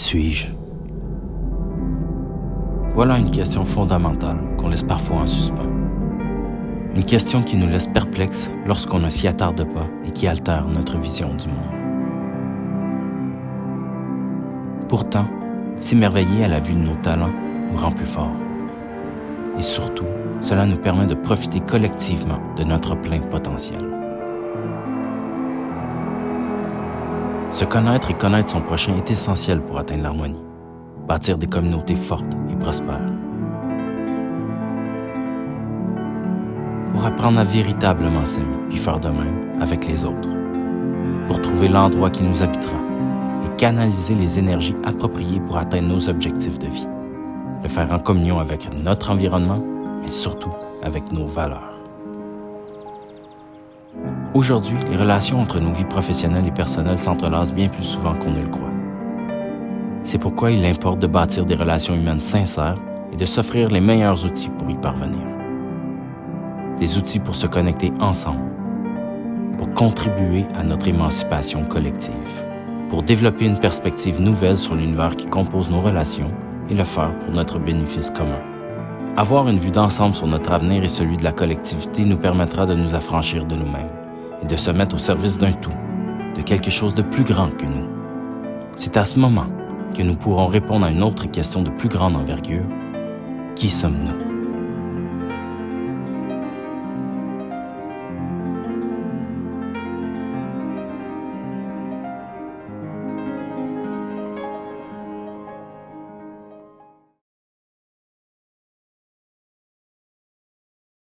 suis-je? Voilà une question fondamentale qu'on laisse parfois en suspens. Une question qui nous laisse perplexes lorsqu'on ne s'y attarde pas et qui altère notre vision du monde. Pourtant, s'émerveiller à la vue de nos talents nous rend plus forts. Et surtout, cela nous permet de profiter collectivement de notre plein potentiel. Se connaître et connaître son prochain est essentiel pour atteindre l'harmonie, bâtir des communautés fortes et prospères. Pour apprendre à véritablement s'aimer puis faire de même avec les autres. Pour trouver l'endroit qui nous habitera et canaliser les énergies appropriées pour atteindre nos objectifs de vie. Le faire en communion avec notre environnement, mais surtout avec nos valeurs. Aujourd'hui, les relations entre nos vies professionnelles et personnelles s'entrelacent bien plus souvent qu'on ne le croit. C'est pourquoi il importe de bâtir des relations humaines sincères et de s'offrir les meilleurs outils pour y parvenir. Des outils pour se connecter ensemble, pour contribuer à notre émancipation collective, pour développer une perspective nouvelle sur l'univers qui compose nos relations et le faire pour notre bénéfice commun. Avoir une vue d'ensemble sur notre avenir et celui de la collectivité nous permettra de nous affranchir de nous-mêmes et de se mettre au service d'un tout, de quelque chose de plus grand que nous. C'est à ce moment que nous pourrons répondre à une autre question de plus grande envergure. Qui sommes-nous?